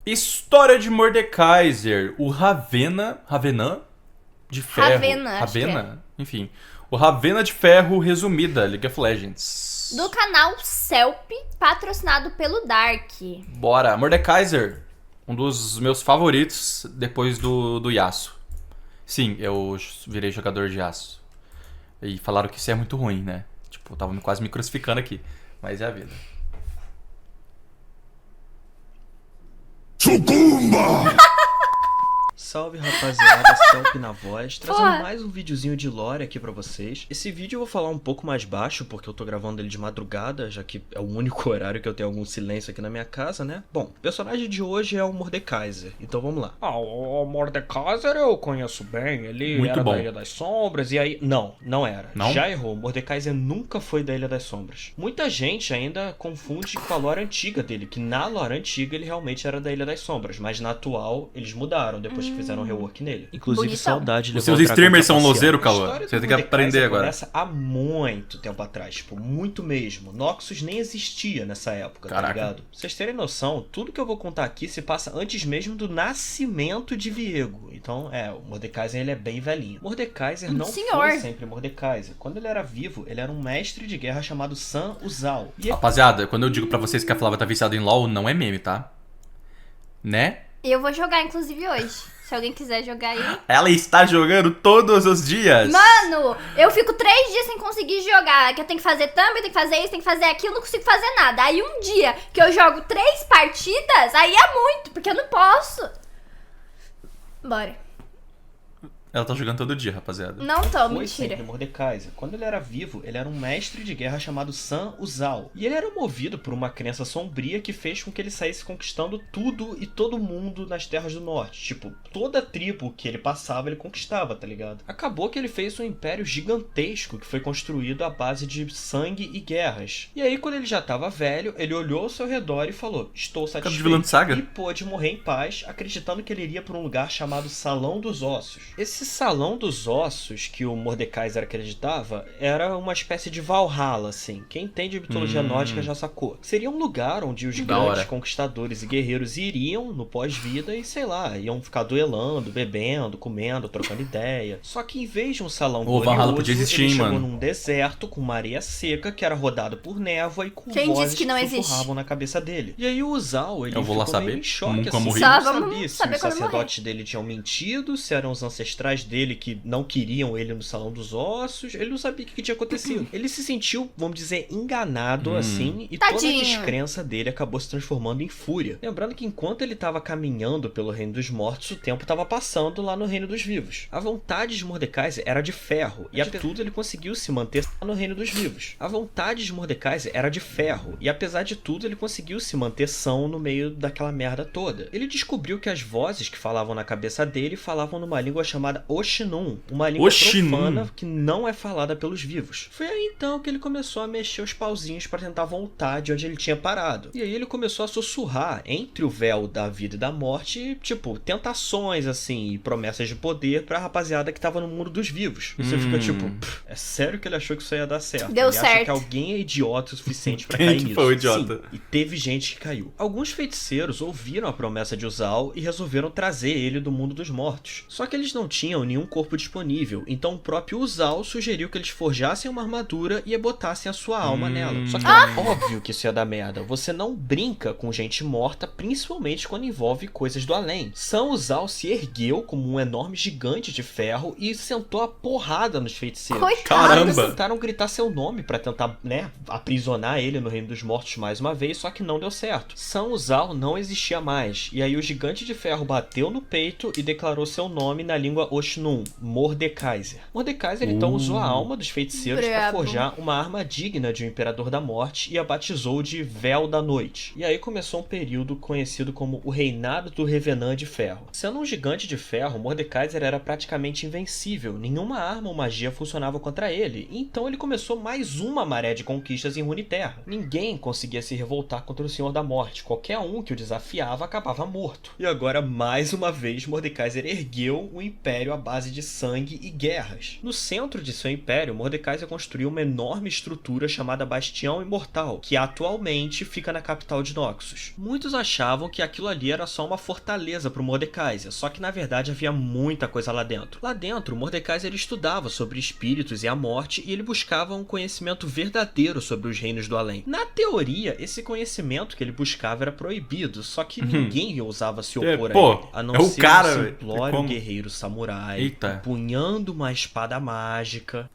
História de Mordekaiser, o Ravenna de Ferro. Ravenna, acho que Ravenna? Enfim. O Ravenna de Ferro resumida, League of Legends. Do canal Celp, patrocinado pelo Dark. Bora. Mordekaiser, um dos meus favoritos depois do Yasuo. Sim, eu virei jogador de Yasuo. E falaram que isso é muito ruim, né? Tipo, eu tava quase me crucificando aqui. Mas é a vida. Sucumba! Salve rapaziada, Celp na voz, trazendo Porra. mais um videozinho de lore aqui pra vocês. Esse vídeo eu vou falar um pouco mais baixo, porque eu tô gravando ele de madrugada, já que é o único horário que eu tenho algum silêncio aqui na minha casa, né? Bom, o personagem de hoje é o Mordekaiser, então vamos lá. O Mordekaiser eu conheço bem, ele Muito era bom. da Ilha das Sombras, e aí... Não era. Não? Já errou, Mordekaiser nunca foi da Ilha das Sombras. Muita gente ainda confunde com a lore antiga dele, que na lore antiga ele realmente era da Ilha das Sombras, mas na atual eles mudaram depois que fizeram um rework nele. Inclusive, Bonitão. saudade de Os seus streamers são lozeiro, Cauã. Você tem que aprender agora. Começa há muito tempo atrás, tipo, muito mesmo. Noxus nem existia nessa época, Caraca. tá ligado? Pra vocês terem noção, tudo que eu vou contar aqui se passa antes mesmo do nascimento de Viego. Então, o Mordekaiser ele é bem velhinho. Mordekaiser não Senhor. foi sempre Mordekaiser. Quando ele era vivo, ele era um mestre de guerra chamado San Uzal. E Rapaziada, quando eu digo pra vocês que a Flávia tá viciada em LoL, não é meme, tá? Né? Eu vou jogar, inclusive, hoje. Se alguém quiser jogar aí. Ela está jogando todos os dias. Mano, eu fico 3 dias sem conseguir jogar. Que eu tenho que fazer thumb, tenho que fazer isso, tenho que fazer aquilo, não consigo fazer nada. Aí um dia que eu jogo 3 partidas, aí é muito, porque eu não posso. Bora. Ela tá jogando todo dia, rapaziada. Não tô, foi mentira. sempre Mordekaiser. Quando ele era vivo, ele era um mestre de guerra chamado San Uzal. E ele era movido por uma crença sombria que fez com que ele saísse conquistando tudo e todo mundo nas Terras do Norte. Tipo, toda tribo que ele passava, ele conquistava, tá ligado? Acabou que ele fez um império gigantesco que foi construído à base de sangue e guerras. E aí, quando ele já tava velho, ele olhou ao seu redor e falou: estou Cara de vilão de satisfeito. saga? E pôde morrer em paz, acreditando que ele iria para um lugar chamado Salão dos Ossos. Esse Salão dos Ossos que o Mordekaiser acreditava era uma espécie de Valhalla, assim. Quem entende mitologia nórdica já sacou. Seria um lugar onde os Da grandes hora. conquistadores e guerreiros iriam no pós-vida e, sei lá, iam ficar duelando, bebendo, comendo, trocando ideia. Só que em vez de um salão Ô, Valhalla glorioso, podia existir, ele hein, chegou mano? num deserto com uma areia seca que era rodado por névoa e com Quem vozes disse que não existe? sussurravam na cabeça dele. E aí o Uzal, ele Eu vou lá ficou saber. meio em choque, Nunca assim. morri. Ele não Só vamos sabia se saber os quando morrer. sacerdotes dele tinham mentido, se eram os ancestrais dele que não queriam ele no Salão dos Ossos. Ele não sabia o que tinha acontecido. Ele se sentiu, vamos dizer, enganado, assim, e toda a Tadinho. descrença dele acabou se transformando em fúria. Lembrando que enquanto ele estava caminhando pelo Reino dos Mortos, o tempo estava passando lá no Reino dos Vivos. A vontade de Mordekaiser era de ferro, e apesar de tudo ele conseguiu se manter lá no Reino dos Vivos. A vontade de Mordekaiser era de ferro, e apesar de tudo ele conseguiu se manter são no meio daquela merda toda. Ele descobriu que as vozes que falavam na cabeça dele falavam numa língua chamada Oshinun, uma língua Oshinun. profana que não é falada pelos vivos. Foi aí então que ele começou a mexer os pauzinhos para tentar voltar de onde ele tinha parado. E aí ele começou a sussurrar entre o véu da vida e da morte, tipo, tentações assim e promessas de poder pra rapaziada que tava no mundo dos vivos. E você fica tipo, é sério que ele achou que isso ia dar certo? Deu ele acha certo. que alguém é idiota o suficiente pra Quem cair que nisso. foi o idiota? Sim, e teve gente que caiu. Alguns feiticeiros ouviram a promessa de Uzal e resolveram trazer ele do mundo dos mortos. Só que eles não tinham nenhum corpo disponível, então o próprio Uzal sugeriu que eles forjassem uma armadura e botassem a sua alma nela. Só que é óbvio que isso ia dar merda. Você não brinca com gente morta, principalmente quando envolve coisas do além. San Uzal se ergueu como um enorme gigante de ferro e sentou a porrada nos feiticeiros. Coitado. Caramba. Eles tentaram gritar seu nome pra tentar, aprisionar ele no Reino dos Mortos mais uma vez, só que não deu certo. San Uzal não existia mais, e aí o gigante de ferro bateu no peito e declarou seu nome na língua Oshnun, Mordekaiser. Mordekaiser então usou a alma dos feiticeiros pra Brabo. forjar uma arma digna de um Imperador da Morte e a batizou de Véu da Noite. E aí começou um período conhecido como o Reinado do Revenant de Ferro. Sendo um gigante de ferro, Mordekaiser era praticamente invencível, nenhuma arma ou magia funcionava contra ele, então ele começou mais uma maré de conquistas em Runeterra. Ninguém conseguia se revoltar contra o Senhor da Morte, qualquer um que o desafiava acabava morto. E agora, mais uma vez, Mordekaiser ergueu um império império à base de sangue e guerras. No centro de seu império, Mordekaiser construiu uma enorme estrutura chamada Bastião Imortal, que atualmente fica na capital de Noxus. Muitos achavam que aquilo ali era só uma fortaleza para o Mordekaiser, só que na verdade havia muita coisa lá dentro. Lá dentro, Mordekaiser estudava sobre espíritos e a morte e ele buscava um conhecimento verdadeiro sobre os reinos do além. Na teoria, esse conhecimento que ele buscava era proibido, só que ninguém ousava se opor a ele, a não é o ser cara, um velho. simplório Como? guerreiro samurai, Eita. empunhando uma espada mágica.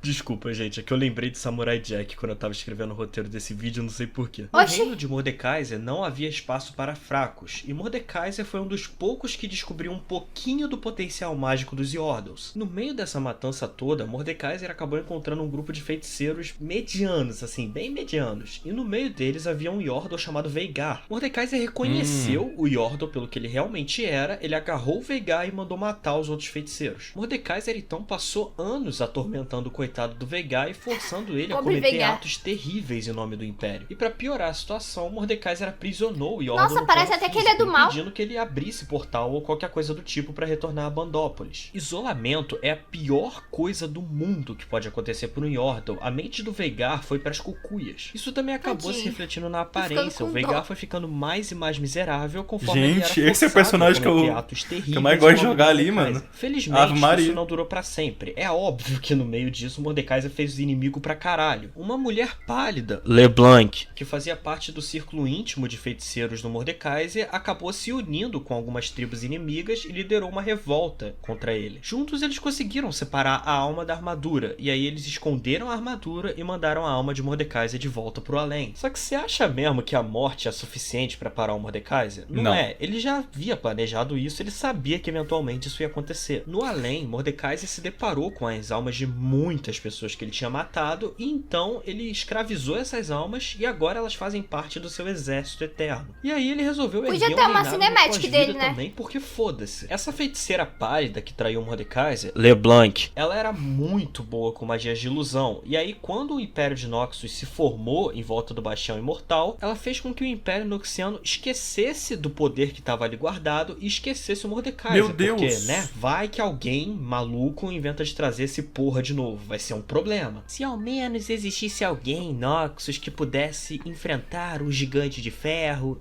Desculpa, gente, é que eu lembrei de Samurai Jack quando eu tava escrevendo o roteiro desse vídeo, não sei porquê. No Oxi. reino de Mordekaiser não havia espaço para fracos, e Mordekaiser foi um dos poucos que descobriu um pouquinho do potencial mágico dos Yordles. No meio dessa matança toda, Mordekaiser acabou encontrando um grupo de feiticeiros medianos, assim, bem medianos, e no meio deles havia um Yordle chamado Veigar. Mordekaiser reconheceu o Yordle pelo que ele realmente era, ele agarrou o Veigar e mandou matar os outros feiticeiros. Mordekaiser então passou anos atormentando o coitado do Veigar e forçando ele a Pobre cometer Veigar. atos terríveis em nome do Império. E pra piorar a situação, Mordekaiser aprisionou o Yordle Nossa, no parece plano até que ele é do físico, mal. impedindo que ele abrisse portal ou qualquer coisa do tipo pra retornar a Bandópolis. Isolamento é a pior coisa do mundo que pode acontecer por um Yordle. A mente do Veigar foi pras cucuias. Isso também acabou Tadinho. se refletindo na ficando aparência. com O Veigar dó. foi ficando mais e mais miserável conforme ele Gente, era esse é o forçado personagem a que eu- cometer atos terríveis que eu mais gosto de em nome jogar do ali, Mordekaiser. mano. Felizmente, Ave Maria. isso não durou pra sempre. É óbvio que no meio disso, Mordekaiser fez inimigo pra caralho. Uma mulher pálida, LeBlanc, que fazia parte do círculo íntimo de feiticeiros do Mordekaiser, acabou se unindo com algumas tribos inimigas e liderou uma revolta contra ele. Juntos eles conseguiram separar a alma da armadura, e aí eles esconderam a armadura e mandaram a alma de Mordekaiser de volta pro além. Só que você acha mesmo que a morte é suficiente pra parar o Mordekaiser? Não. É. Ele já havia planejado isso, ele sabia que eventualmente isso ia acontecer. No além, Mordekaiser se deparou com as almas de muitas pessoas que ele tinha matado, e então ele escravizou essas almas e agora elas fazem parte do seu exército eterno. E aí ele resolveu Podia erguer ter um uma reinado no cinemática pós-vida dele, né? também, porque foda-se. Essa feiticeira pálida que traiu Mordekaiser, LeBlanc, ela era muito boa com magias de ilusão, e aí quando o Império de Noxus se formou em volta do Bastião Imortal, ela fez com que o Império Noxiano esquecesse do poder que estava ali guardado e esquecesse o Mordekaiser. Meu Deus! Porque, né, vai que alguém maluco inventa de trazer esse porra de novo, vai ser um problema. Se ao menos existisse alguém em Noxus que pudesse enfrentar o Gigante de Ferro,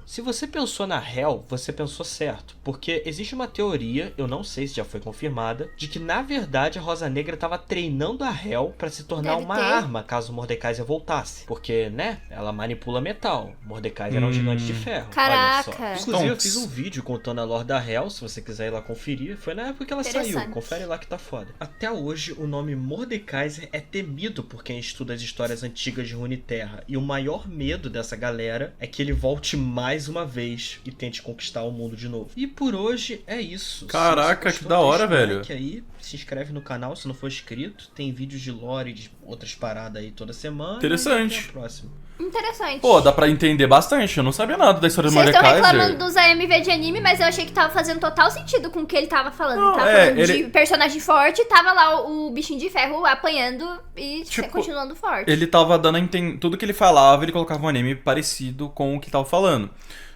se você pensou na Hel, você pensou certo, porque existe uma teoria, eu não sei se já foi confirmada, de que na verdade a Rosa Negra estava treinando a Hel para se tornar Deve uma ter. arma caso Mordekaiser voltasse, porque, né, ela manipula metal. Mordekaiser é um Gigante de Ferro. Caraca. Olha só. Inclusive eu Stonks. fiz um vídeo contando a lore da Hel, se você quiser ir lá conferir, foi na época que ela saiu, Interessante. confere lá que tá foda. Até hoje o nome Mordekaiser é temido por quem estuda as histórias antigas de Runeterra, e o maior medo dessa galera é que ele volte mais uma vez e tente conquistar o mundo de novo. E por hoje é isso. Caraca, Se você que gostou, da hora, deixa um velho. like aí, se inscreve no canal se não for inscrito, tem vídeos de lore e de outras paradas aí toda semana. Interessante. E até a próxima. Interessante. Pô, dá pra entender bastante. Eu não sabia nada da história do Vocês estão reclamando Mordekaiser. dos AMV de anime, mas eu achei que tava fazendo total sentido com o que ele tava falando. Não, Ele tava é, falando ele- de personagem forte, tava lá o bichinho de ferro apanhando e Tipo, continuando forte. Ele tava dando a entender. Tudo que ele falava, ele colocava um anime parecido com o que tava falando.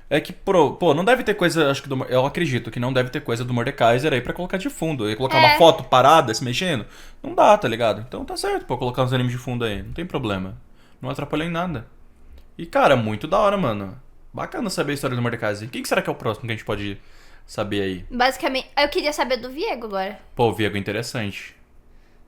É que, pô, não deve ter coisa. Acho que eu acredito que não deve ter coisa do Mordekaiser aí pra colocar de fundo. Ia colocar uma foto parada, se mexendo. Não dá, tá ligado? Então tá certo, pô, colocar uns animes de fundo aí. Não tem problema. Não atrapalha em nada. E, cara, muito da hora, mano. Bacana saber a história do Mordekaiser. Quem que será que é o próximo que a gente pode saber aí? Basicamente, eu queria saber do Viego agora. Pô, o Viego é interessante.